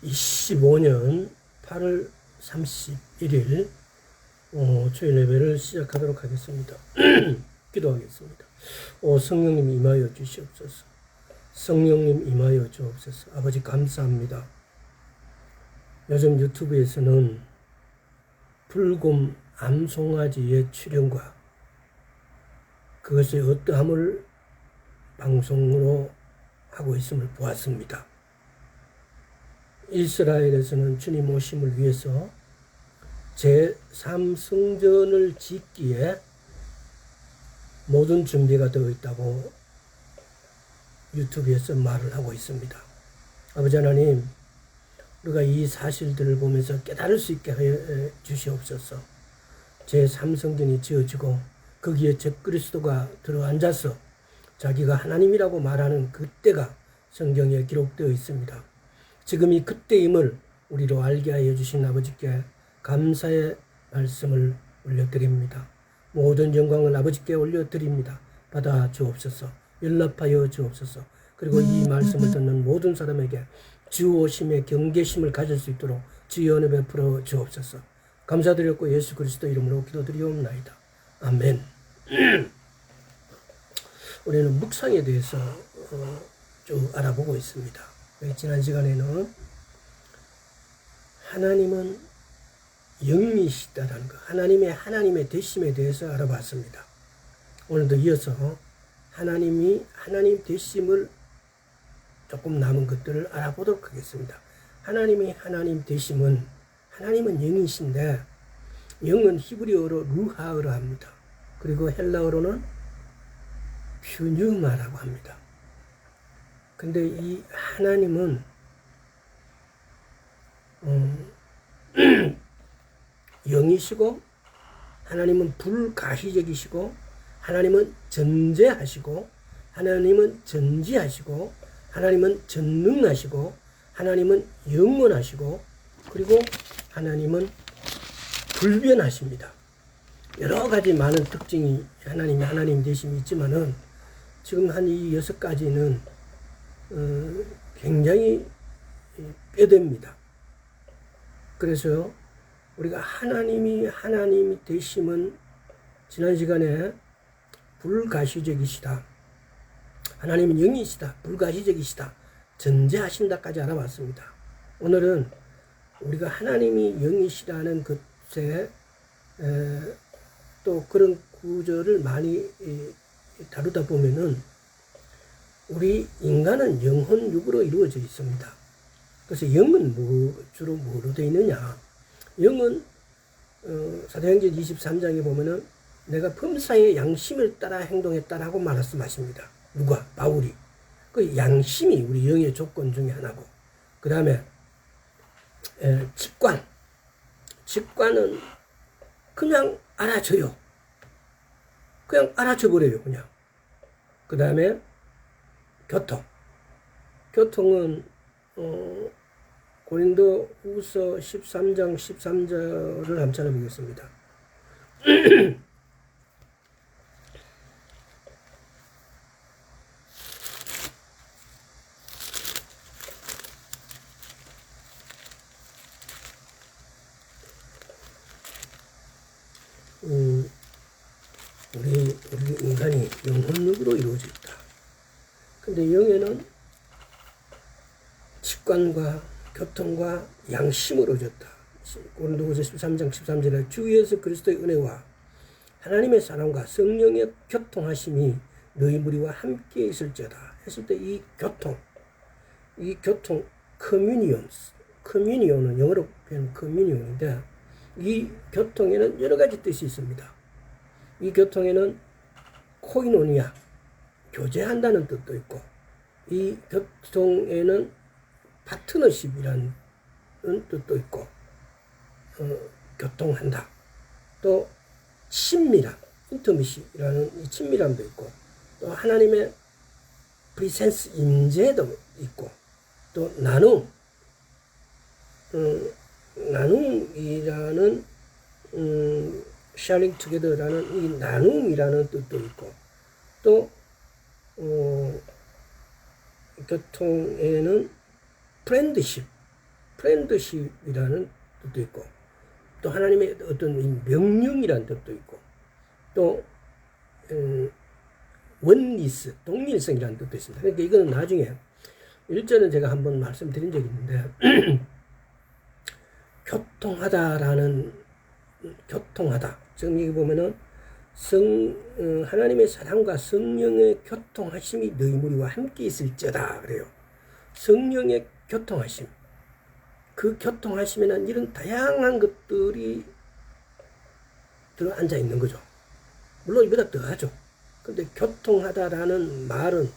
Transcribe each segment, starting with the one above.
2025년 8월 31일 주일 예배를 시작하도록 하겠습니다. 기도하겠습니다. 성령님 임하여 주시옵소서. 성령님 임하여 주옵소서. 아버지 감사합니다. 요즘 유튜브에서는 불곰 암송아지의 출연과 그것의 어떠함을 방송으로 하고 있음을 보았습니다. 이스라엘에서는 주님 오심을 위해서 제3성전을 짓기에 모든 준비가 되어 있다고 유튜브에서 말을 하고 있습니다. 아버지 하나님, 우리가 이 사실들을 보면서 깨달을 수 있게 해 주시옵소서. 제3성전이 지어지고 거기에 적그리스도가 들어앉아서 자기가 하나님이라고 말하는 그때가 성경에 기록되어 있습니다. 지금 이 그때임을 우리로 알게 하여 주신 아버지께 감사의 말씀을 올려드립니다. 모든 영광을 아버지께 올려드립니다. 받아 주옵소서. 연락하여 주옵소서. 그리고 이 말씀을 듣는 모든 사람에게 주 오심의 경계심을 가질 수 있도록 주의 은혜 베풀어 주옵소서. 감사드렸고 예수 그리스도 이름으로 기도드리옵나이다. 아멘. 우리는 묵상에 대해서 쭉 알아보고 있습니다. 지난 시간에는 하나님은 영이시다라는 것, 하나님의 되심에 대해서 알아봤습니다. 오늘도 이어서 하나님 되심을 조금 남은 것들을 알아보도록 하겠습니다. 하나님의 하나님 되심은, 하나님은 영이신데 영은 히브리어로 루하어로 합니다. 그리고 헬라어로는 퓨뉴마라고 합니다. 근데 이 하나님은 영이시고, 하나님은 불가시적이시고, 하나님은 전제하시고, 하나님은 전지하시고, 하나님은 전능하시고, 하나님은 영원하시고, 그리고 하나님은 불변하십니다. 여러 가지 많은 특징이 하나님 되심이 있지만은 지금 한 이 6가지는 굉장히 뼈대입니다. 그래서 우리가 하나님이 되심은 지난 시간에 불가시적이시다, 하나님은 영이시다, 불가시적이시다, 전제하신다까지 알아봤습니다. 오늘은 우리가 하나님이 영이시라는 것에 또 그런 구절을 많이 다루다 보면은 우리 인간은 영혼 육으로 이루어져 있습니다. 그래서 영은 주로 뭐로 되어 있느냐? 영은 사도행전 23장에 보면은 내가 범사의 양심을 따라 행동했다라고 말씀하십니다. 누가? 바울이. 그 양심이 우리 영의 조건 중에 하나고, 그 다음에 직관은 그냥 알아줘요. 그냥 알아줘버려요. 그냥. 그 다음에 교통은 고린도후서 13장 13절을 한번 찾아보겠습니다. 우리 인간이 영혼육으로 이루어져 있다. 근데 영에는 직관과 교통과 양심으로 졌다. 고린도후서 13장 13절에 주 예수 그리스도의 은혜와 하나님의 사랑과 성령의 교통하심이 너희 무리와 함께 있을지어다 했을 때 이 교통 커뮤니온은 영어로 표현 커뮤니온인데, 이 교통에는 여러 가지 뜻이 있습니다. 이 교통에는 코이노니아, 교제한다는 뜻도 있고, 이 교통에는 파트너십이라는 뜻도 있고, 교통한다. 또 친밀함, 인터미시라는 이 친밀함도 있고, 또 하나님의 프리센스, 임재도 있고, 또 나눔이라는 sharing together라는 이 나눔이라는 뜻도 있고, 또 교통에는 프렌드십이라는 뜻도 있고, 또 하나님의 어떤 명령이라는 뜻도 있고, 또 원리스, 동일성이라는 뜻도 있습니다. 그러니까 이거는 나중에 1절은 제가 한번 말씀드린 적이 있는데 교통하다. 지금 여기 보면은 하나님의 사랑과 성령의 교통하심이 너희 무리와 함께 있을지어다 그래요. 성령의 교통하심. 그 교통하심에는 이런 다양한 것들이 들어앉아 있는 거죠. 물론 이보다 더하죠. 근데 교통하다라는 말은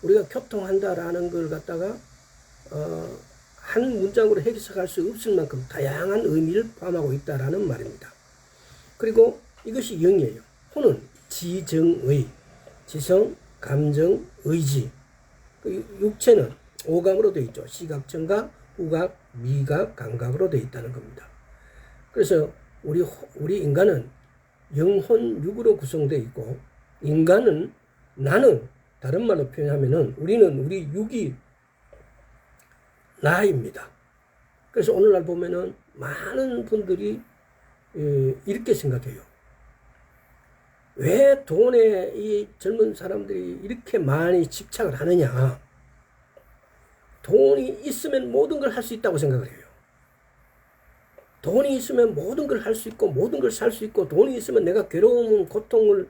우리가 교통한다라는 걸 갖다가 한 문장으로 해석할 수 없을 만큼 다양한 의미를 포함하고 있다라는 말입니다. 그리고 이것이 영이에요. 혼은 지정의, 지성, 감정, 의지. 육체는 오감으로 되어 있죠. 시각, 청각, 후각, 미각, 감각으로 되어 있다는 겁니다. 그래서 우리 인간은 영혼, 육으로 구성되어 있고, 나는 다른 말로 표현하면은 우리 육이 나입니다. 그래서 오늘날 보면은 많은 분들이 이렇게 생각해요. 왜 돈에 이 젊은 사람들이 이렇게 많이 집착을 하느냐. 돈이 있으면 모든 걸 할 수 있다고 생각을 해요. 돈이 있으면 모든 걸 할 수 있고 모든 걸 살 수 있고 돈이 있으면 내가 괴로움, 고통을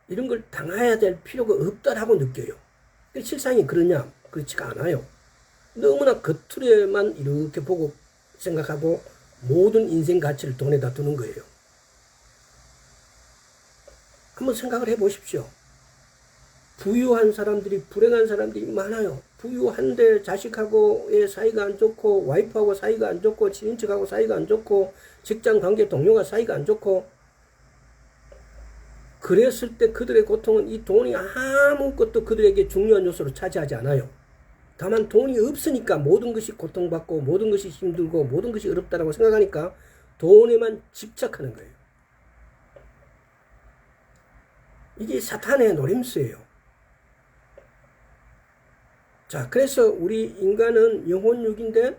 이런 걸 당해야 될 필요가 없다라고 느껴요. 실상이 그러냐? 그렇지가 않아요. 너무나 겉으로만 이렇게 보고 생각하고 모든 인생 가치를 돈에다 두는 거예요. 한번 생각을 해보십시오. 부유한 사람들이 불행한 사람들이 많아요. 부유한데 자식하고의 사이가 안 좋고 와이프하고 사이가 안 좋고 친인척하고 사이가 안 좋고 직장 관계 동료가 사이가 안 좋고 그랬을 때 그들의 고통은 이 돈이 아무것도 그들에게 중요한 요소로 차지하지 않아요. 다만 돈이 없으니까 모든 것이 고통받고 모든 것이 힘들고 모든 것이 어렵다라고 생각하니까 돈에만 집착하는 거예요. 이게 사탄의 노림수예요. 자, 그래서 우리 인간은 영혼육인데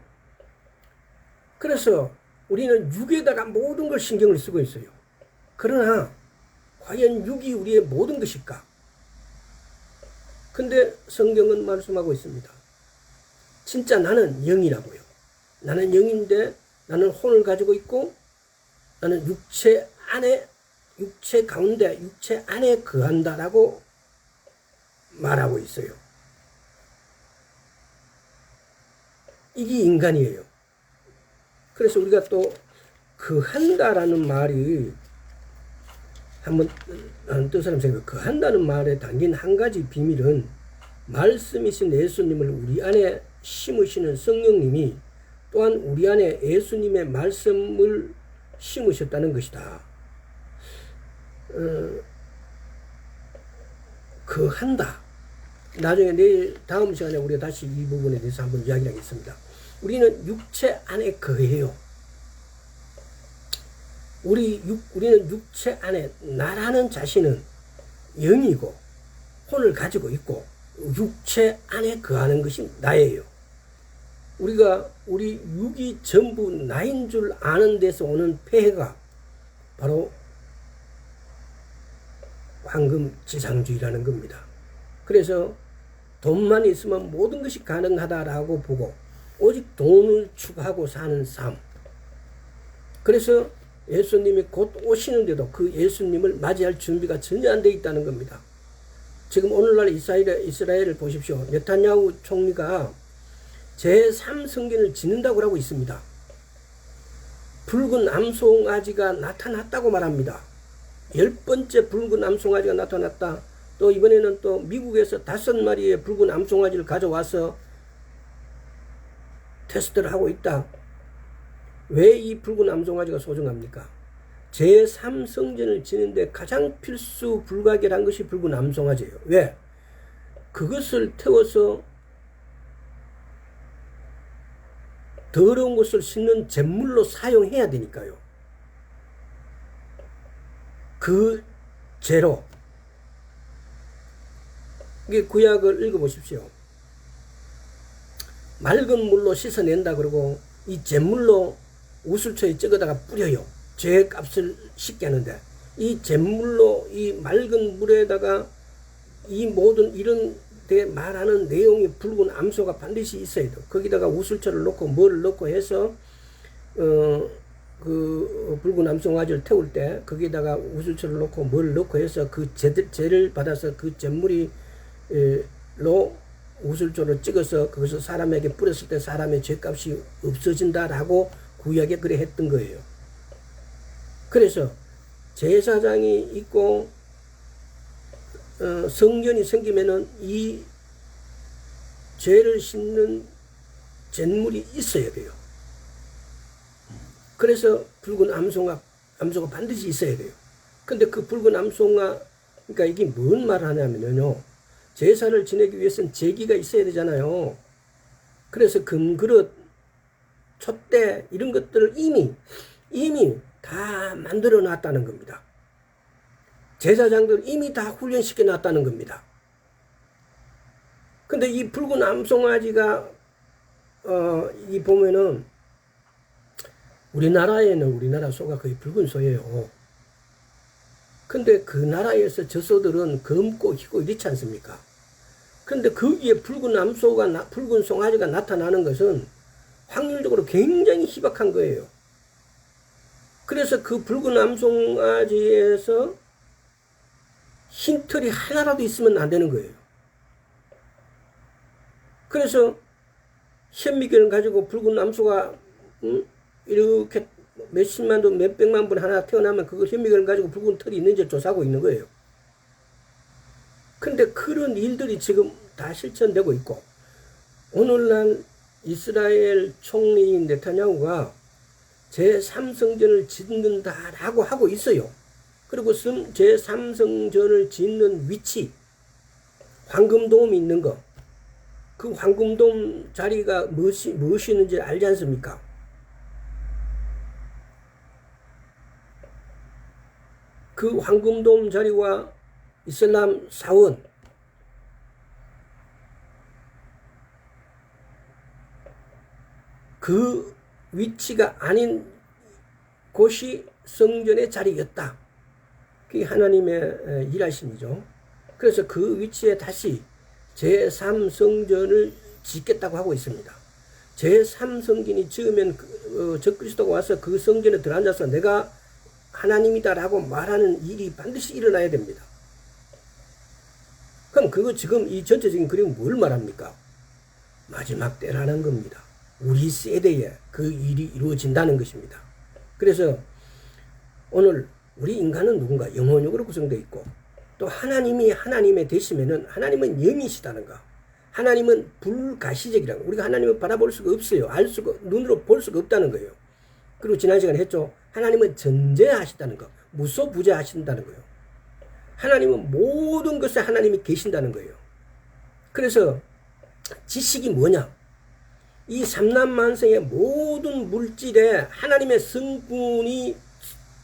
그래서 우리는 육에다가 모든 걸 신경을 쓰고 있어요. 그러나 과연 육이 우리의 모든 것일까? 근데 성경은 말씀하고 있습니다. 진짜 나는 영이라고요. 나는 영인데 나는 혼을 가지고 있고 나는 육체 가운데 육체 안에 거한다라고 말하고 있어요. 이게 인간이에요. 그래서 우리가 또 거한다라는 말이 한번 뜻을 생각해. 거한다는 말에 담긴 한 가지 비밀은 말씀이신 예수님을 우리 안에 심으시는 성령님이 또한 우리 안에 예수님의 말씀을 심으셨다는 것이다. 거한다. 나중에 내일 다음 시간에 우리가 다시 이 부분에 대해서 한번 이야기하겠습니다. 우리는 육체 안에 거해요. 우리는 육체 안에 나라는 자신은 영이고 혼을 가지고 있고 육체 안에 거하는 것이 나예요. 우리 육이 전부 나인 줄 아는 데서 오는 폐해가 바로 황금지상주의라는 겁니다. 그래서 돈만 있으면 모든 것이 가능하다라고 보고 오직 돈을 추구하고 사는 삶. 그래서 예수님이 곧 오시는데도 그 예수님을 맞이할 준비가 전혀 안 돼 있다는 겁니다. 지금 오늘날 이스라엘을 보십시오. 네타냐후 총리가 제3성전을 짓는다고 하고 있습니다. 붉은 암송아지가 나타났다고 말합니다. 10번째 붉은 암송아지가 나타났다. 또 이번에는 또 미국에서 5마리의 붉은 암송아지를 가져와서 테스트를 하고 있다. 왜 이 붉은 암송아지가 소중합니까? 제3성전을 지는데 가장 필수 불가결한 것이 붉은 암송아지예요. 왜? 그것을 태워서 더러운 것을 씻는 잿물로 사용해야 되니까요. 그 죄로 이게 구약을 읽어보십시오. 맑은 물로 씻어낸다 그러고 이 잿물로 우슬초에 찍어다가 뿌려요. 죄값을 쉽게 하는데 이 잿물로 이 맑은 물에다가 이 모든 이런 데 말하는 내용이 붉은 암소가 반드시 있어야 돼. 거기다가 우슬초를 넣고 뭐를 넣고 해서 그 붉은 암송아지를 태울 때 거기에다가 우슬초를 넣고 뭘 넣고 해서 그 죄를 받아서 그 잿물이 로 우슬초를 찍어서 거기서 사람에게 뿌렸을 때 사람의 죄값이 없어진다라고 구약에 그래 했던 거예요. 그래서 제사장이 있고 성전이 생기면은 이 죄를 씻는 잿물이 있어야 돼요. 그래서 붉은 암소가 반드시 있어야 돼요. 근데 그 붉은 암소가, 그러니까 이게 뭔 말을 하냐면요. 제사를 지내기 위해서는 제기가 있어야 되잖아요. 그래서 금그릇, 촛대, 이런 것들을 이미 다 만들어 놨다는 겁니다. 제사장들 이미 다 훈련시켜 놨다는 겁니다. 근데 이 붉은 암송아지가, 이 보면은, 우리나라에는 우리나라 소가 거의 붉은 소예요. 근데 그 나라에서 저 소들은 검고 희고 이렇지 않습니까? 근데 거기에 붉은 송아지가 나타나는 것은 확률적으로 굉장히 희박한 거예요. 그래서 그 붉은 암송아지에서 흰 털이 하나라도 있으면 안 되는 거예요. 그래서 현미경을 가지고 붉은 암소가 이렇게 몇십만 도 몇백만 분 하나 태어나면 그걸 현미경을 가지고 붉은 털이 있는지 조사하고 있는 거예요. 근데 그런 일들이 지금 다 실천되고 있고, 오늘날 이스라엘 총리 네타냐후가 제3성전을 짓는다라고 하고 있어요. 그리고 제3성전을 짓는 위치, 황금돔이 있는 거, 그 황금돔 자리가 무엇이 있는지 알지 않습니까? 그 황금돔 자리와 이슬람 사원, 그 위치가 아닌 곳이 성전의 자리였다. 그게 하나님의 일하심이죠. 그래서 그 위치에 다시 제3성전을 짓겠다고 하고 있습니다. 제3성전이 지으면 적그리스도가 와서 그 성전에 들어앉아서 내가 하나님이다라고 말하는 일이 반드시 일어나야 됩니다. 그럼 그거 지금 이 전체적인 그림은 뭘 말합니까? 마지막 때라는 겁니다. 우리 세대에 그 일이 이루어진다는 것입니다. 그래서 오늘 우리 인간은 누군가 영혼육으로 구성되어 있고, 또 하나님이 하나님의 되시면은 하나님은 영이시다는 거. 하나님은 불가시적이라는 거. 우리가 하나님을 바라볼 수가 없어요. 눈으로 볼 수가 없다는 거예요. 그리고 지난 시간에 했죠. 하나님은 전제하시다는 거. 무소부재하신다는 거예요. 하나님은 모든 것에 하나님이 계신다는 거예요. 그래서 지식이 뭐냐? 이 삼란만성의 모든 물질에 하나님의 성분이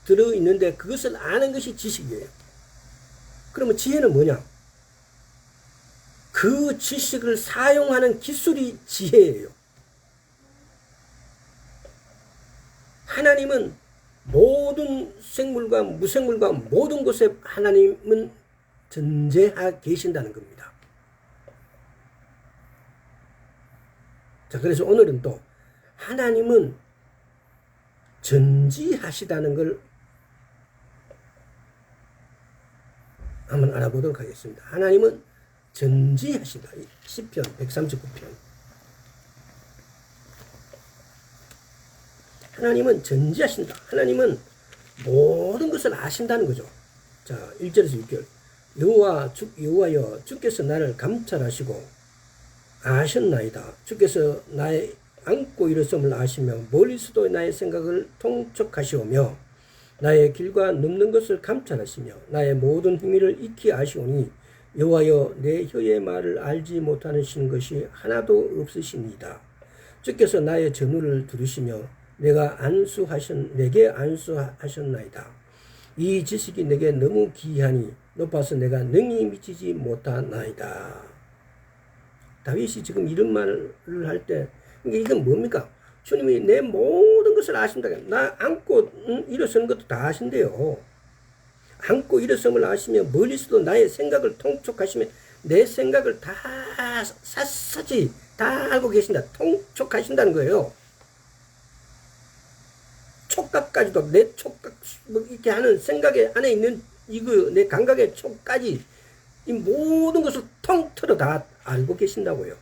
들어있는데 그것을 아는 것이 지식이에요. 그러면 지혜는 뭐냐? 그 지식을 사용하는 기술이 지혜예요. 하나님은 모든 생물과 무생물과 모든 곳에 하나님은 전제하 계신다는 겁니다. 자, 그래서 오늘은 또 하나님은 전지하시다는 걸 한번 알아보도록 하겠습니다. 하나님은 전지하시다. 시편 139편. 하나님은 전지하신다. 하나님은 모든 것을 아신다는 거죠. 자, 1절에서 6절. 여호와여, 주께서 나를 감찰하시고 아셨나이다. 주께서 나의 안고 일어섬을 아시며 멀리서도 나의 생각을 통촉하시오며 나의 길과 넘는 것을 감찰하시며 나의 모든 행위를 익히 아시오니 여호와여, 내 혀의 말을 알지 못하시는 것이 하나도 없으시니이다. 주께서 나의 전우를 들으시며 내게 안수하셨나이다. 이 지식이 내게 너무 기이하니 높아서 내가 능히 미치지 못하나이다. 다윗이 지금 이런 말을 할 때 이건 뭡니까? 주님이 내 모든 것을 아신다. 나 안고 일어서는 것도 다 아신대요. 안고 일어섬을 아시며 멀리서도 나의 생각을 통촉하시며 내 생각을 다 샅샅이 다 알고 계신다. 통촉하신다는 거예요. 촉각까지도 내 촉각 이렇게 하는 생각의 안에 있는 이거 내 감각의 촉까지 이 모든 것을 통틀어 다 알고 계신다고요.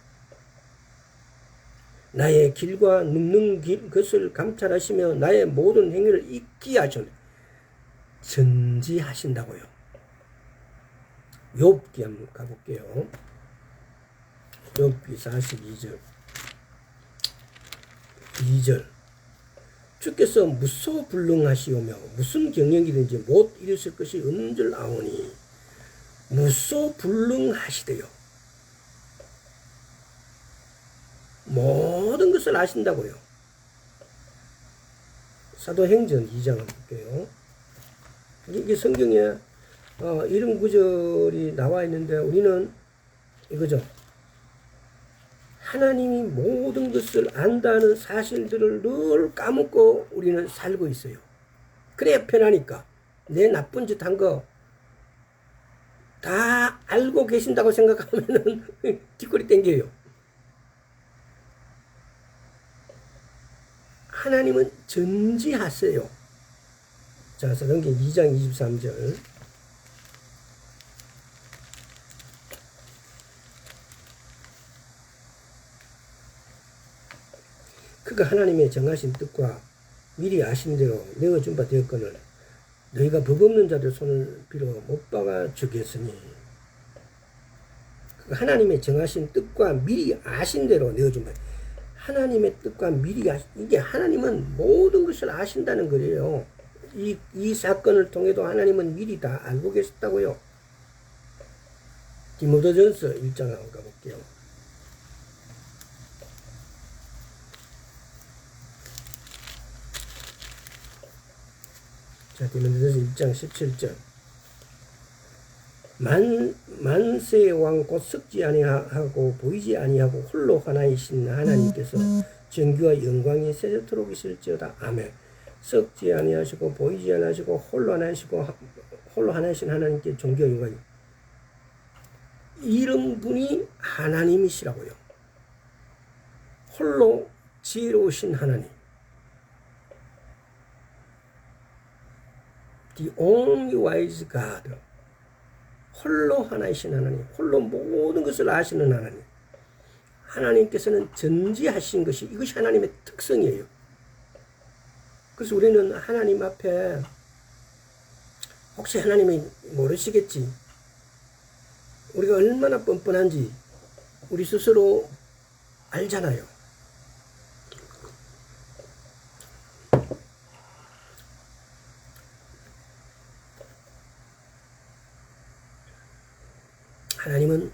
나의 길과 눕는 것을 감찰하시며 나의 모든 행위를 잊게 하셔 전지하신다고요. 욥기 한번 가볼게요. 욥기 42절 2절 주께서 무소불능하시오며 무슨 경영이든지 못 이루실 것이 없는 줄 아오니 무소불능하시대요. 모든 것을 아신다고요. 사도행전 2장 한번 볼게요. 이게 성경에 이런 구절이 나와 있는데 우리는 이거죠. 하나님이 모든 것을 안다는 사실들을 늘 까먹고 우리는 살고 있어요. 그래야 편하니까. 내 나쁜 짓 한 거 다 알고 계신다고 생각하면은 뒷골이 땡겨요. 하나님은 전지하세요. 자, 사도행전 2장 23절. 그가 하나님의 정하신 뜻과 미리 아신 대로 내어준 바 되었거늘 너희가 법 없는 자들 손을 빌어 못 박아 죽였으니 그가 하나님의 정하신 뜻과 미리 아신 대로 내어준 바 하나님의 뜻과 미리 이게 하나님은 모든 것을 아신다는 거예요. 이 사건을 통해도 하나님은 미리 다 알고 계셨다고요. 디모데전서 1장 한번 가볼게요. 자, 디모데전서 1장 17절. 만세의 왕 곧 썩지 아니하고 보이지 아니하고 홀로 하나이신 하나님께서 정규와 영광이 세세토록 있을지어다. 아멘. 썩지 아니하시고 보이지 아니하시고 홀로 하나이신 하나님께 존귀와 영광이. 이런 분이 하나님이시라고요. 홀로 지혜로우신 하나님. The only wise God. 홀로 하나이신 하나님. 홀로 모든 것을 아시는 하나님. 하나님께서는 전지하신 것이 이것이 하나님의 특성이에요. 그래서 우리는 하나님 앞에 혹시 하나님이 모르시겠지. 우리가 얼마나 뻔뻔한지 우리 스스로 알잖아요. 하나님은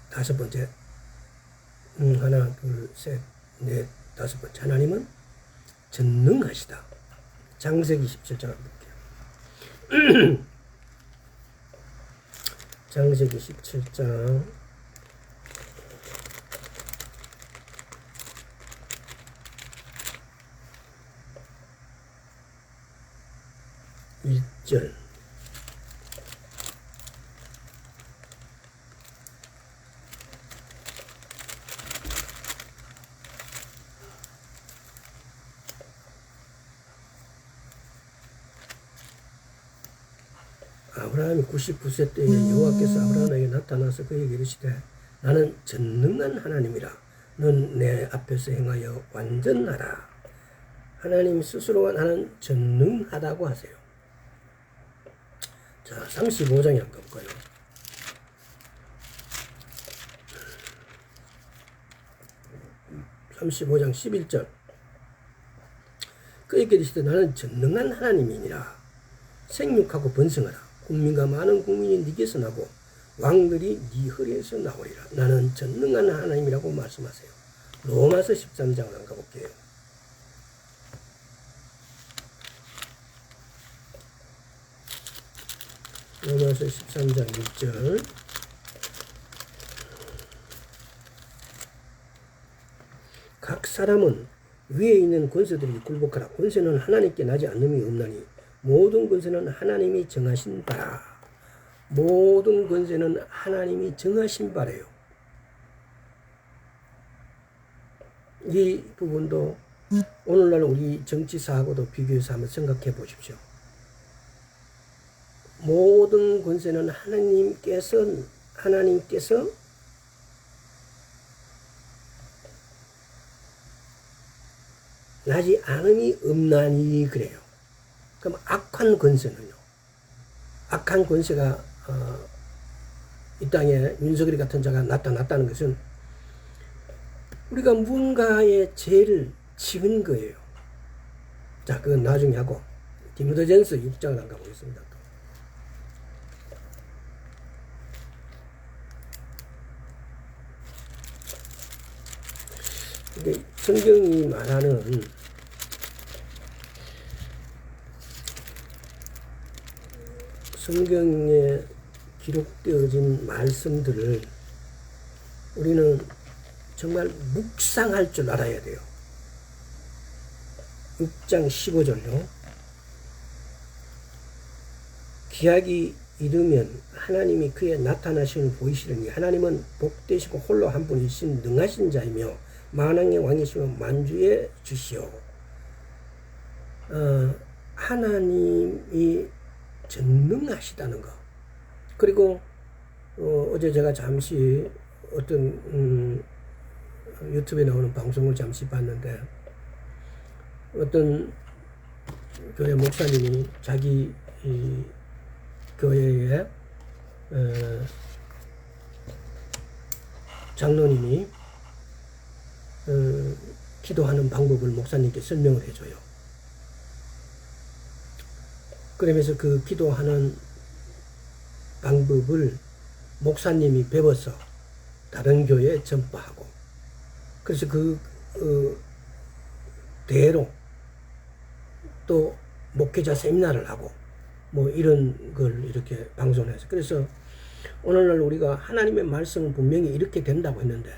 다섯 번째 하나 둘 셋 넷 다섯 번째 하나님은 전능하시다. 창세기 17장 볼게요. 창세기 17장 1절 아브라함이 99세 때에 여호와께서 아브라함에게 나타나서 그에게 이르시되 나는 전능한 하나님이라 넌 내 앞에서 행하여 완전하라. 하나님 스스로가 나는 전능하다고 하세요. 자, 35장에 한번 가볼까요? (35장 11절) 그에게 이르시되 나는 전능한 하나님이니라. 생육하고 번성하라. 국민과 많은 국민이 네게서 나고 왕들이 네 허리에서 나오리라. 나는 전능한 하나님이라고 말씀하세요. 로마서 13장을 한번 가볼게요. 로마서 13장 1절 각 사람은 위에 있는 권세들이 굴복하라. 권세는 하나님께 나지 않음이 없나니 모든 권세는 하나님이 정하신 바라. 모든 권세는 하나님이 정하신 바래요. 이 부분도 오늘날 우리 정치사하고도 비교해서 한번 생각해 보십시오. 모든 권세는 하나님께서 나지 않음이 없나니 그래요. 그럼 악한 권세는요. 악한 권세가 이 땅에 윤석열 같은 자가 나타났다는 것은 우리가 무언가의 죄를 지은 거예요. 자, 그건 나중에 하고 디모데전서 6장을 한번 가보겠습니다. 이게 성경이 말하는 성경에 기록되어진 말씀들을 우리는 정말 묵상할 줄 알아야 돼요. 6장 15절요. 기약이 이르면 하나님이 그에 나타나시는 보이시려니 하나님은 복되시고 홀로 한 분이신 능하신 자이며 만왕의 왕이시며 만주의 주시오. 하나님이 전능하시다는 거. 그리고 어제 제가 잠시 어떤 유튜브에 나오는 방송을 잠시 봤는데 어떤 교회 목사님이 자기 교회에 장로님이 기도하는 방법을 목사님께 설명을 해줘요. 그러면서 그 기도하는 방법을 목사님이 배워서 다른 교회에 전파하고 그래서 대로 또 목회자 세미나를 하고 뭐 이런 걸 이렇게 방송해서 그래서 오늘날 우리가 하나님의 말씀은 분명히 이렇게 된다고 했는데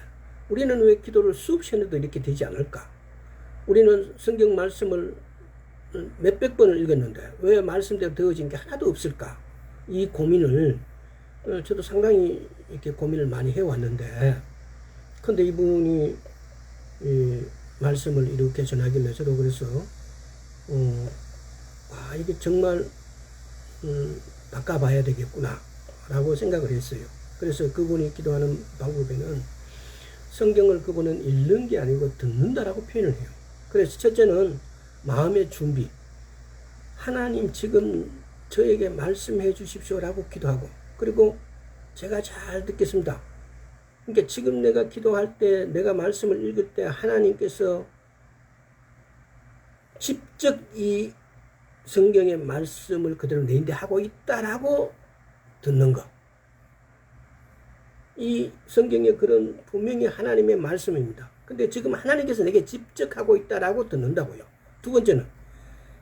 우리는 왜 기도를 수없이 했는데도 이렇게 되지 않을까? 우리는 성경 말씀을 몇백 번을 읽었는데 왜 말씀대로 되어진 게 하나도 없을까? 이 고민을 저도 상당히 이렇게 고민을 많이 해왔는데 근데 이분이 이 말씀을 이렇게 전하길래 저도 그래서 이게 정말 바꿔봐야 되겠구나 라고 생각을 했어요. 그래서 그분이 기도하는 방법에는 성경을 그분은 읽는 게 아니고 듣는다라고 표현을 해요. 그래서 첫째는 마음의 준비. 하나님 지금 저에게 말씀해 주십시오라고 기도하고 그리고 제가 잘 듣겠습니다. 그러니까 지금 내가 기도할 때 내가 말씀을 읽을 때 하나님께서 직접 이 성경의 말씀을 그대로 내인데 하고 있다라고 듣는 것. 이 성경에 그런 분명히 하나님의 말씀입니다. 근데 지금 하나님께서 내게 직접 하고 있다라고 듣는다고요. 두 번째는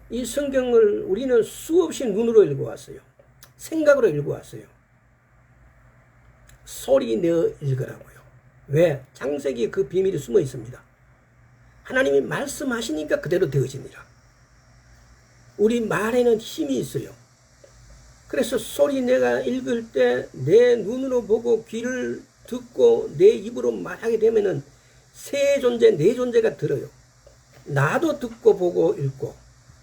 이 성경을 우리는 수없이 눈으로 읽어왔어요. 생각으로 읽어왔어요. 소리 내어 읽으라고요. 왜? 창세기에 그 비밀이 숨어 있습니다. 하나님이 말씀하시니까 그대로 되어집니다. 우리 말에는 힘이 있어요. 그래서 소리 내가 읽을 때 내 눈으로 보고 귀를 듣고 내 입으로 말하게 되면은 세 존재, 네 존재가 들어요. 나도 듣고 보고 읽고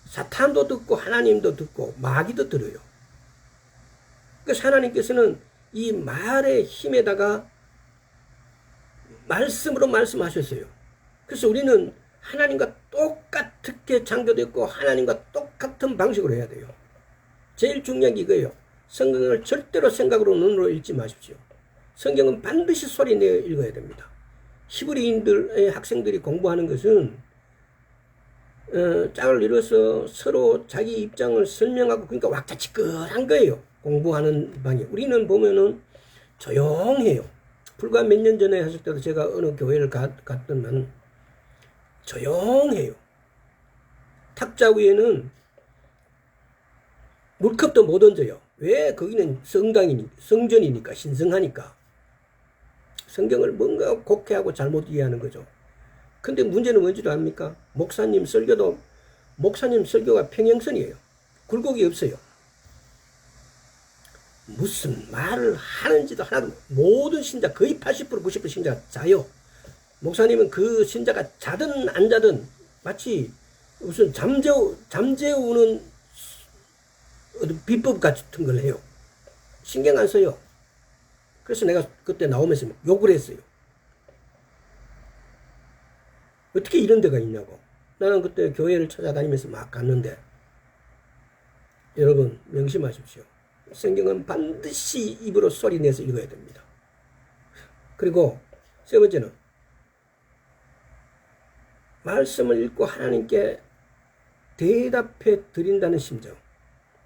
사탄도 듣고 하나님도 듣고 마귀도 들어요. 그래서 하나님께서는 이 말의 힘에다가 말씀으로 말씀하셨어요. 그래서 우리는 하나님과 똑같게 창조되었고 하나님과 똑같은 방식으로 해야 돼요. 제일 중요한 게 이거예요. 성경을 절대로 생각으로 눈으로 읽지 마십시오. 성경은 반드시 소리 내어 읽어야 됩니다. 히브리인들의 학생들이 공부하는 것은 짝을 이뤄서 서로 자기 입장을 설명하고 그러니까 왁자지껄한 거예요. 공부하는 방이. 우리는 보면은 조용해요. 불과 몇 년 전에 했을 때도 제가 어느 교회를 갔더만 조용해요. 탁자 위에는 물컵도 못 얹어요. 왜? 거기는 성전이니까, 신성하니까. 성경을 뭔가 곡해하고 잘못 이해하는 거죠. 근데 문제는 뭔지도 압니까? 목사님 설교가 평행선이에요. 굴곡이 없어요. 무슨 말을 하는지도 하나도, 모든 신자, 거의 80% 90% 신자가 자요. 목사님은 그 신자가 자든 안 자든 마치 무슨 잠재우는 비법 같은 걸 해요. 신경 안 써요. 그래서 내가 그때 나오면서 욕을 했어요. 어떻게 이런 데가 있냐고. 나는 그때 교회를 찾아다니면서 막 갔는데, 여러분 명심하십시오. 성경은 반드시 입으로 소리 내서 읽어야 됩니다. 그리고 세 번째는 말씀을 읽고 하나님께 대답해 드린다는 심정.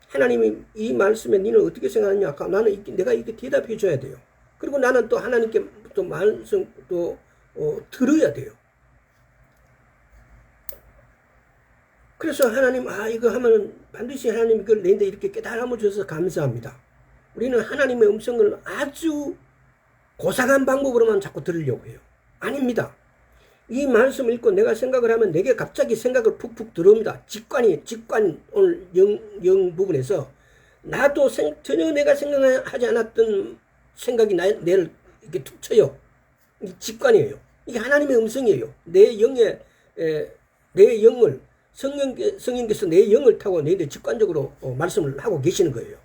하나님이 이 말씀에 너는 어떻게 생각하냐? 나는 내가 이렇게 대답해 줘야 돼요. 그리고 나는 또 하나님께 또 말씀 또 들어야 돼요. 그래서 하나님, 이거 하면 반드시 하나님 이걸 내인데 이렇게 깨달음을 주셔서 감사합니다. 우리는 하나님의 음성을 아주 고상한 방법으로만 자꾸 들으려고 해요. 아닙니다. 이 말씀을 읽고 내가 생각을 하면 내게 갑자기 생각을 푹푹 들어옵니다. 직관 오늘 영 부분에서 나도 전혀 내가 생각하지 않았던 생각이 내를 이렇게 툭 쳐요. 이 직관이에요. 이게 하나님의 음성이에요. 내 영을 성령께서 내 영을 타고 내한테 직관적으로 말씀을 하고 계시는 거예요.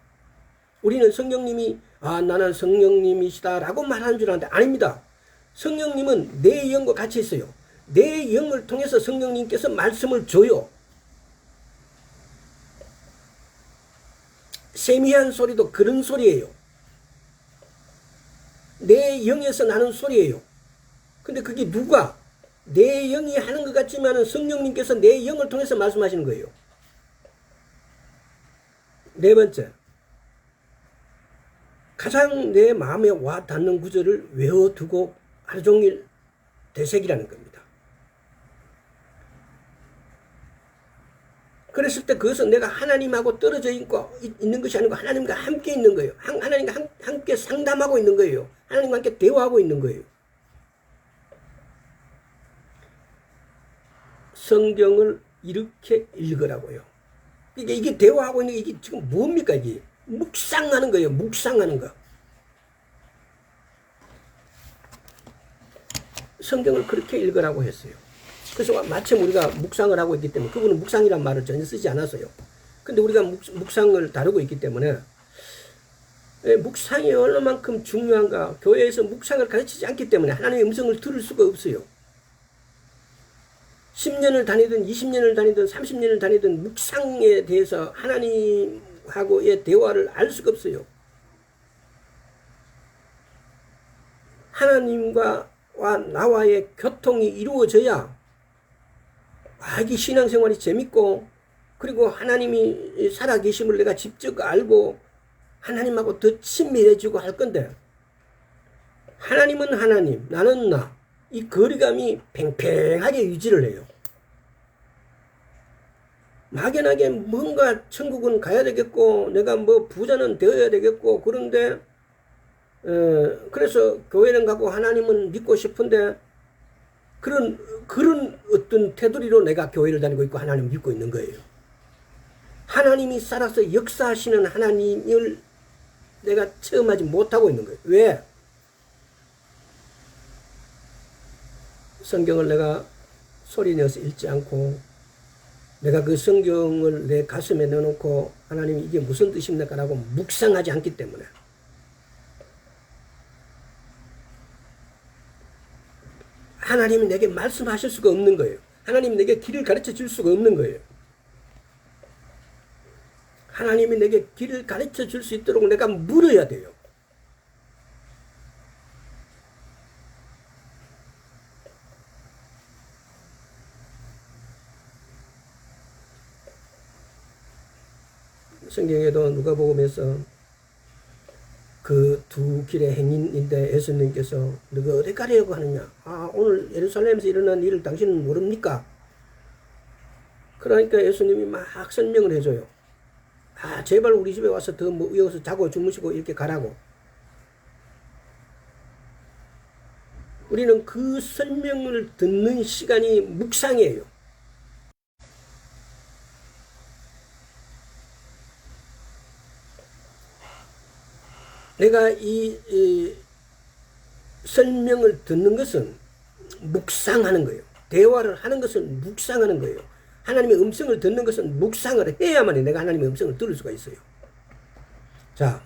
우리는 성령님이 나는 성령님이시다라고 말하는 줄 아는데 아닙니다. 성령님은 내 영과 같이 있어요. 내 영을 통해서 성령님께서 말씀을 줘요. 세미한 소리도 그런 소리예요. 내 영에서 나는 소리예요. 근데 그게 누가? 내 영이 하는 것 같지만 성령님께서 내 영을 통해서 말씀하시는 거예요. 네 번째, 가장 내 마음에 와 닿는 구절을 외워두고 하루 종일 되새기라는 겁니다. 그랬을 때 그것은 내가 하나님하고 떨어져 있는 것이 아니고 하나님과 함께 있는 거예요. 하나님과 함께 상담하고 있는 거예요. 하나님과 함께 대화하고 있는 거예요. 성경을 이렇게 읽으라고요. 이게 대화하고 있는 게 이게 지금 뭡니까? 이게 묵상하는 거예요. 묵상하는 거. 성경을 그렇게 읽으라고 했어요. 그래서 마침 우리가 묵상을 하고 있기 때문에 그분은 묵상이란 말을 전혀 쓰지 않았어요. 근데 우리가 묵상을 다루고 있기 때문에 묵상이 얼마만큼 중요한가. 교회에서 묵상을 가르치지 않기 때문에 하나님의 음성을 들을 수가 없어요. 10년을 다니든 20년을 다니든 30년을 다니든 묵상에 대해서 하나님하고의 대화를 알 수가 없어요. 하나님과 나와의 교통이 이루어져야 이게 신앙생활이 재밌고, 그리고 하나님이 살아계심을 내가 직접 알고 하나님하고 더 친밀해지고 할 건데, 하나님은 하나님, 나는 나, 이 거리감이 팽팽하게 유지를 해요. 막연하게 뭔가 천국은 가야 되겠고 내가 뭐 부자는 되어야 되겠고, 그런데 그래서 교회는 가고 하나님은 믿고 싶은데 그런 어떤 테두리로 내가 교회를 다니고 있고 하나님을 믿고 있는 거예요. 하나님이 살아서 역사하시는 하나님을 내가 체험하지 못하고 있는 거예요. 왜? 성경을 내가 소리내어서 읽지 않고 내가 그 성경을 내 가슴에 넣어놓고 하나님이 이게 무슨 뜻입니까? 라고 묵상하지 않기 때문에. 하나님이 내게 말씀하실 수가 없는 거예요. 하나님이 내게 길을 가르쳐 줄 수가 없는 거예요. 하나님이 내게 길을 가르쳐 줄 수 있도록 내가 물어야 돼요. 성경에도 누가복음에서 그 두 길의 행인인데 예수님께서 너가 어디 가려고 하느냐? 오늘 예루살렘에서 일어난 일을 당신은 모릅니까? 그러니까 예수님이 막 설명을 해줘요. 제발 우리 집에 와서 더 여기서 자고 주무시고 이렇게 가라고. 우리는 그 설명을 듣는 시간이 묵상이에요. 내가 이 설명을 듣는 것은 묵상하는 거예요. 대화를 하는 것은 묵상하는 거예요. 하나님의 음성을 듣는 것은 묵상을 해야만 내가 하나님의 음성을 들을 수가 있어요. 자,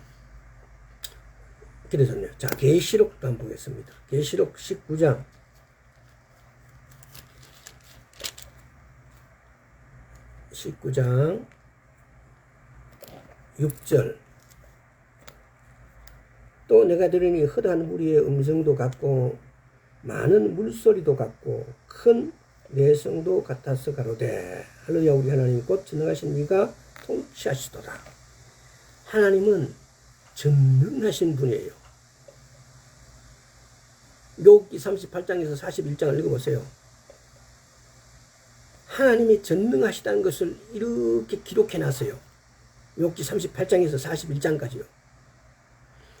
그래서요. 자, 계시록도 한번 보겠습니다. 계시록 19장 6절. 또 내가 들으니 헛한 무리의 음성도 같고 많은 물소리도 같고 큰 내성도 같아서 가로되 할렐루야. 우리 하나님 곧 지나가신 이가 통치하시도다. 하나님은 전능하신 분이에요. 욥기 38장에서 41장을 읽어보세요. 하나님이 전능하시다는 것을 이렇게 기록해놨어요. 욥기 38장에서 41장까지요.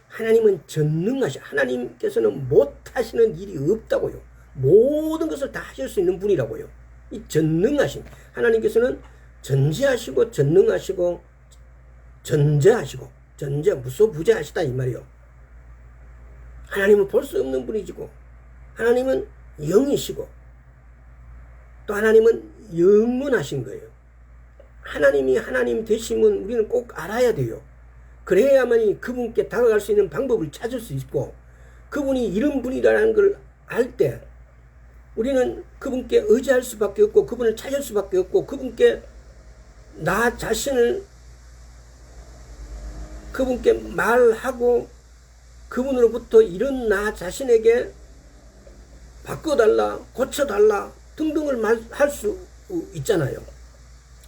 하나님은 전능하셔. 하나님께서는 못하시는 일이 없다고요. 모든 것을 다 하실 수 있는 분이라고요. 이 전능하신 하나님께서는 전지하시고 전능하시고 전제하시고 전제 무소부재하시다 이 말이요. 하나님은 볼 수 없는 분이시고 하나님은 영이시고 또 하나님은 영원하신 거예요. 하나님이 하나님 되심은 우리는 꼭 알아야 돼요. 그래야만이 그분께 다가갈 수 있는 방법을 찾을 수 있고 그분이 이런 분이라는 걸 알 때 우리는 그분께 의지할 수밖에 없고 그분을 찾을 수밖에 없고 그분께 나 자신을 그분께 말하고 그분으로부터 이런 나 자신에게 바꿔달라 고쳐달라 등등을 할 수 있잖아요.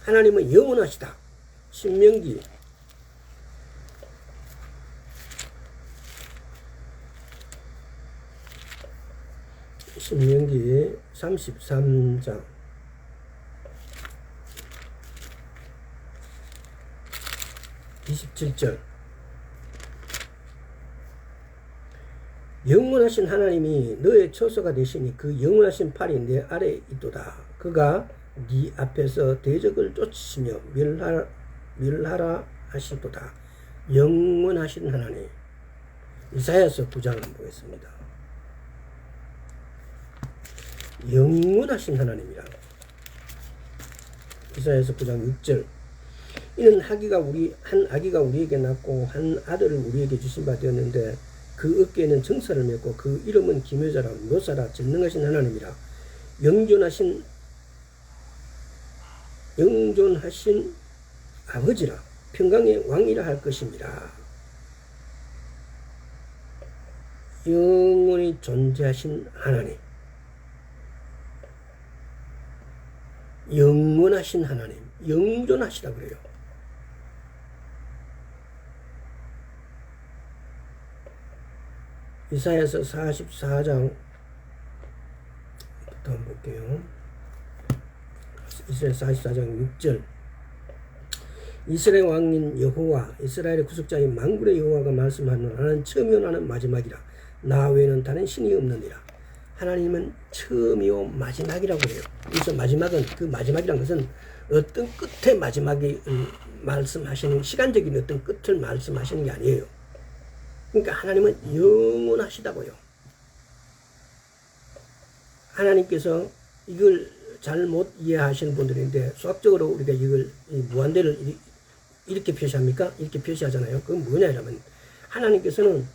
하나님은 영원하시다. 신명기 33장 27절. 영원하신 하나님이 너의 처소가 되시니 그 영원하신 팔이 내 아래에 있도다. 그가 네 앞에서 대적을 쫓으시며 멸하라 하시도다. 영원하신 하나님. 이사야서 9장을 보겠습니다. 영원하신 하나님이라. 이사야서 9장 6절. 이는 한 아기가 우리에게 낳고 한 아들을 우리에게 주신 바 되었는데 그 어깨에는 정사를 맺고 그 이름은 기묘자라 묘사라 전능하신 하나님이라. 영존하신 아버지라 평강의 왕이라 할 것입니다. 영원히 존재하신 하나님, 영원하신 하나님, 영존하시다 그래요. 이사야서 44장부터 한번 볼게요. 이사야 44장 6절. 이스라엘 왕인 여호와 이스라엘의 구속자인 만군의 여호와가 말씀하노라. 나는 처음이요 나는 마지막이라. 나 외에는 다른 신이 없느니라. 하나님은 처음이요 마지막이라고 그래요. 그래서 마지막은 그 마지막이란 것은 어떤 끝의 마지막이 말씀하시는 시간적인 어떤 끝을 말씀하시는 게 아니에요. 그러니까 하나님은 영원하시다고요. 하나님께서 이걸 잘못 이해하시는 분들인데 수학적으로 우리가 이걸 무한대를 이렇게 표시합니까? 이렇게 표시하잖아요. 그건 뭐냐 이러면 하나님께서는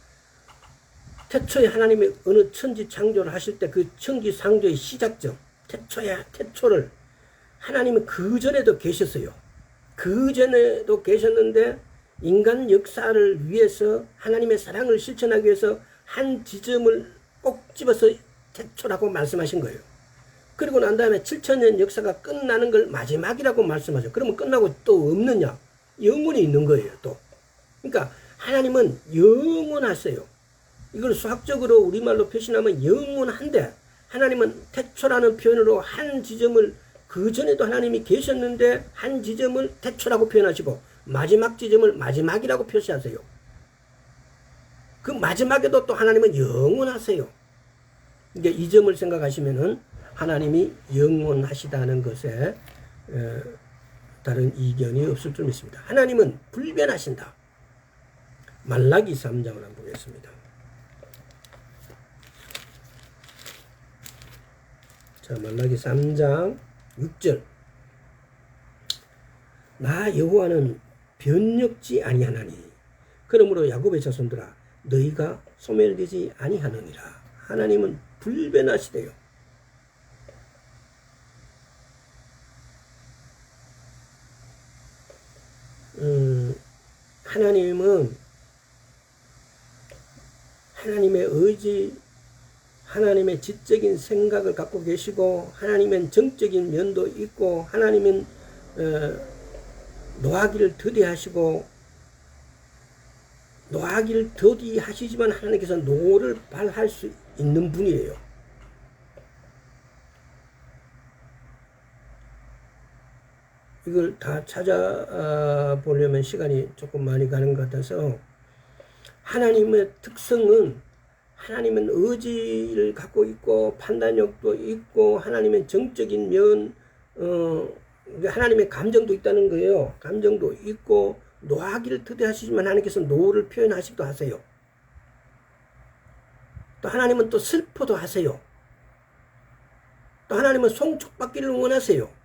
태초에 하나님이 어느 천지 창조를 하실 때 그 천지 창조의 시작점 태초를 하나님은 그 전에도 계셨어요. 그 전에도 계셨는데 인간 역사를 위해서 하나님의 사랑을 실천하기 위해서 한 지점을 꼭 집어서 태초라고 말씀하신 거예요. 그리고 난 다음에 7천년 역사가 끝나는 걸 마지막이라고 말씀하죠. 그러면 끝나고 또 없느냐? 영원히 있는 거예요. 또. 그러니까 하나님은 영원하세요. 이걸 수학적으로 우리말로 표시하면 영원한데 하나님은 태초라는 표현으로 한 지점을 그 전에도 하나님이 계셨는데 한 지점을 태초라고 표현하시고 마지막 지점을 마지막이라고 표시하세요. 그 마지막에도 또 하나님은 영원하세요. 이게 이 점을 생각하시면은 하나님이 영원하시다는 것에 다른 이견이 없을 줄 믿습니다. 하나님은 불변하신다. 말라기 3장을 한번 보겠습니다. 자, 말라기 3장 6절. 나 여호와는 변력지 아니하나니 그러므로 야곱의 자손들아 너희가 소멸되지 아니하느니라. 하나님은 불변하시대요. 하나님은 하나님의 의지, 하나님의 지적인 생각을 갖고 계시고 하나님은 정적인 면도 있고 하나님은 노하기를 더디하시고 노하기를 더디하시지만 하나님께서 노를 발할 수 있는 분이에요. 이걸 다 찾아보려면 시간이 조금 많이 가는 것 같아서 하나님의 특성은 하나님은 의지를 갖고 있고 판단력도 있고 하나님의 정적인 면 하나님의 감정도 있다는 거예요. 감정도 있고 노하기를 더디하시지만 하나님께서 노를 표현하시기도 하세요. 또 하나님은 또 슬퍼도 하세요. 또 하나님은 송축받기를 원하세요.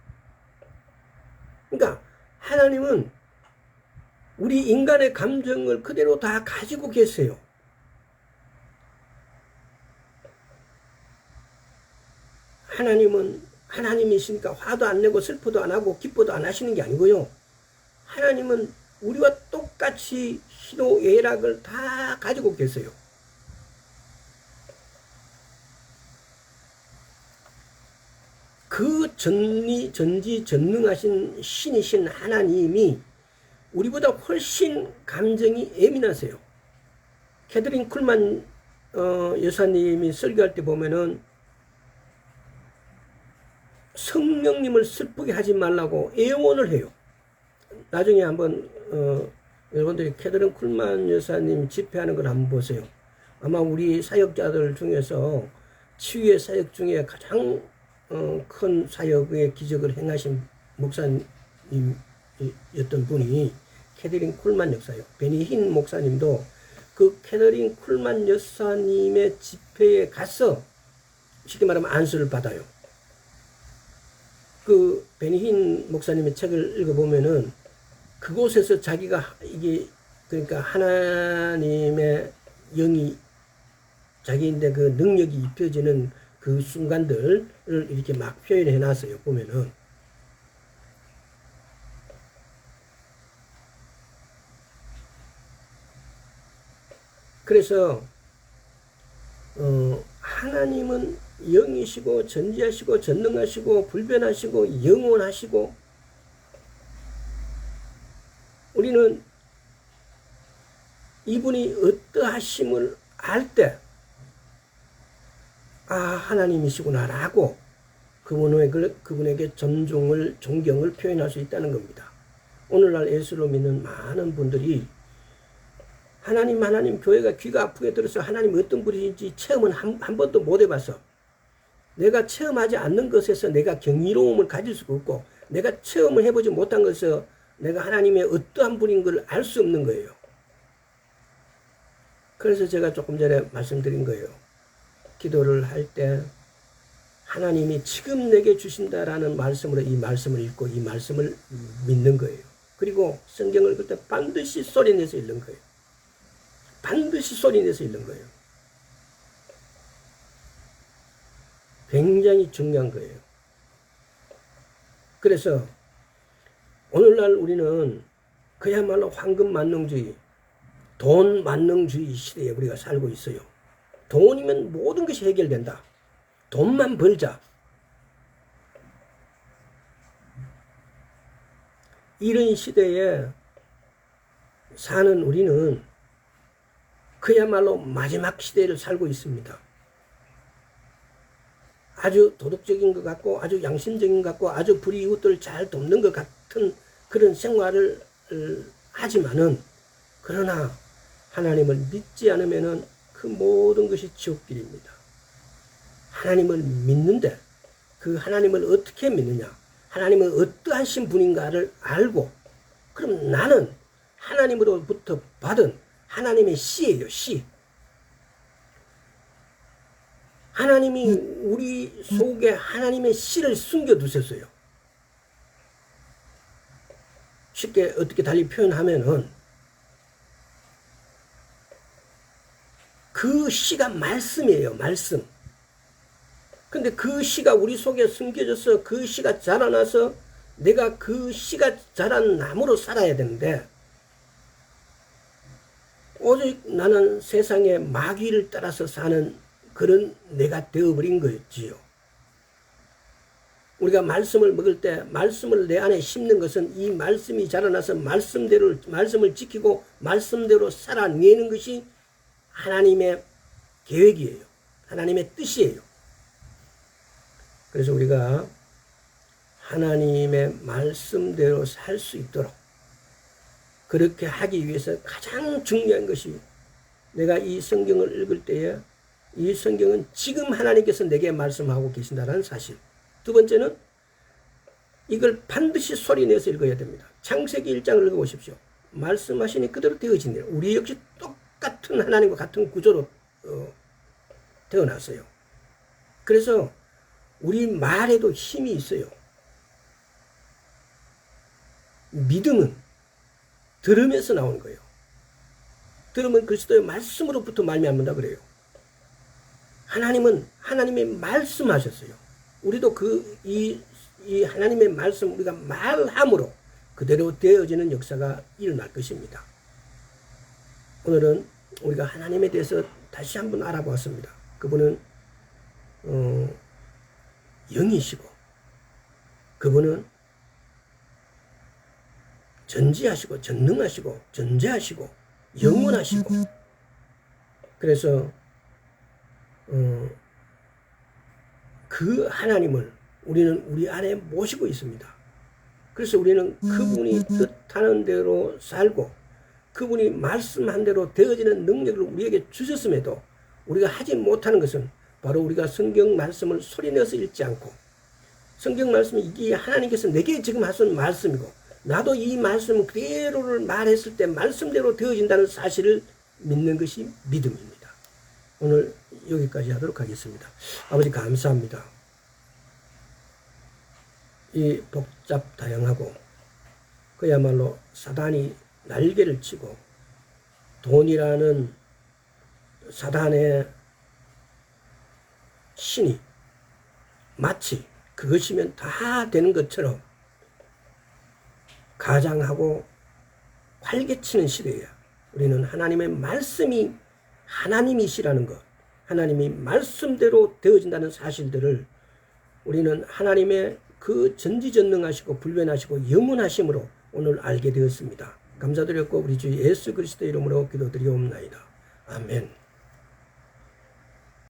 그러니까 하나님은 우리 인간의 감정을 그대로 다 가지고 계세요. 하나님은 하나님이시니까 화도 안 내고 슬퍼도 안 하고 기뻐도 안 하시는 게 아니고요. 하나님은 우리와 똑같이 희노애락을 다 가지고 계세요. 그 전지전능하신 신이신 하나님이 우리보다 훨씬 감정이 예민하세요. 캐더린 쿨만 여사님이 설교할 때 보면은 성령님을 슬프게 하지 말라고 애원을 해요. 나중에 한번 여러분들이 캐더린 쿨만 여사님 집회하는 걸 한번 보세요. 아마 우리 사역자들 중에서 치유의 사역 중에 가장 큰 사역의 기적을 행하신 목사님이었던 분이 캐더린 쿨만 여사예요. 베니힌 목사님도 그 캐더린 쿨만 여사님의 집회에 가서 쉽게 말하면 안수를 받아요. 그 베니힌 목사님의 책을 읽어보면은 그곳에서 자기가 이게 그러니까 하나님의 영이 자기인데 그 능력이 입혀지는 그 순간들을 이렇게 막 표현해 놨어요. 보면은 그래서 하나님은 영이시고 전지하시고 전능하시고 불변하시고 영원하시고 우리는 이분이 어떠하심을 알 때 아 하나님이시구나라고 그분에게 존경을 표현할 수 있다는 겁니다. 오늘날 예수를 믿는 많은 분들이 하나님 교회가 귀가 아프게 들어서 하나님 어떤 분인지 체험은 한 번도 못 해봐서 내가 체험하지 않는 것에서 내가 경이로움을 가질 수가 없고 내가 체험을 해보지 못한 것에서 내가 하나님의 어떠한 분인 걸 알 수 없는 거예요. 그래서 제가 조금 전에 말씀드린 거예요. 기도를 할 때 하나님이 지금 내게 주신다라는 말씀으로 이 말씀을 읽고 이 말씀을 믿는 거예요. 그리고 성경을 그때 반드시 소리내서 읽는 거예요. 반드시 소리내서 읽는 거예요. 굉장히 중요한 거예요. 그래서 오늘날 우리는 그야말로 황금 만능주의, 돈 만능주의 시대에 우리가 살고 있어요. 돈이면 모든 것이 해결된다. 돈만 벌자. 이런 시대에 사는 우리는 그야말로 마지막 시대를 살고 있습니다. 아주 도덕적인 것 같고 아주 양심적인 것 같고 아주 불이웃들을 잘 돕는 것 같은 그런 생활을 하지만은 그러나 하나님을 믿지 않으면은 그 모든 것이 지옥길입니다. 하나님을 믿는데 그 하나님을 어떻게 믿느냐? 하나님은 어떠하신 분인가를 알고 그럼 나는 하나님으로부터 받은 하나님의 씨예요. 씨. 하나님이 우리 속에 하나님의 씨를 숨겨두셨어요. 쉽게 어떻게 달리 표현하면은 그 씨가 말씀이에요. 말씀. 근데 그 씨가 우리 속에 숨겨져서 그 씨가 자라나서 내가 그 씨가 자란 나무로 살아야 되는데 오직 나는 세상의 마귀를 따라서 사는 그런 내가 되어버린 거였지요. 우리가 말씀을 먹을 때 말씀을 내 안에 심는 것은 이 말씀이 자라나서 말씀을 지키고 말씀대로 살아내는 것이 하나님의 계획이에요. 하나님의 뜻이에요. 그래서 우리가 하나님의 말씀대로 살 수 있도록 그렇게 하기 위해서 가장 중요한 것이 내가 이 성경을 읽을 때에 이 성경은 지금 하나님께서 내게 말씀하고 계신다는 사실. 두 번째는 이걸 반드시 소리내서 읽어야 됩니다. 창세기 1장을 읽어보십시오. 말씀하시니 그대로 되어지네요. 우리 역시 똑같은 하나님과 같은 구조로 태어났어요. 그래서 우리 말에도 힘이 있어요. 믿음은 들으면서 나오는 거예요. 들으면 그리스도의 말씀으로부터 말미암는다 그래요. 하나님은 하나님의 말씀하셨어요. 우리도 이 하나님의 말씀 우리가 말함으로 그대로 되어지는 역사가 일어날 것입니다. 오늘은 우리가 하나님에 대해서 다시 한번 알아보았습니다. 그분은 영이시고 그분은 전지하시고 전능하시고 전제하시고 영원하시고 그래서 그 하나님을 우리는 우리 안에 모시고 있습니다. 그래서 우리는 그분이 뜻하는 대로 살고 그분이 말씀한 대로 되어지는 능력을 우리에게 주셨음에도 우리가 하지 못하는 것은 바로 우리가 성경 말씀을 소리내서 읽지 않고 성경 말씀이 이게 하나님께서 내게 지금 하신 말씀이고 나도 이 말씀 그대로를 말했을 때 말씀대로 되어진다는 사실을 믿는 것이 믿음입니다. 오늘 여기까지 하도록 하겠습니다. 아버지 감사합니다. 이 복잡 다양하고 그야말로 사단이 날개를 치고 돈이라는 사단의 신이 마치 그것이면 다 되는 것처럼 가장하고 활개치는 시대에 우리는 하나님의 말씀이 하나님이시라는 것, 하나님이 말씀대로 되어진다는 사실들을 우리는 하나님의 그 전지전능하시고 불변하시고 영원하심으로 오늘 알게 되었습니다. 감사드렸고 우리 주 예수 그리스도 이름으로 기도드리옵나이다. 아멘.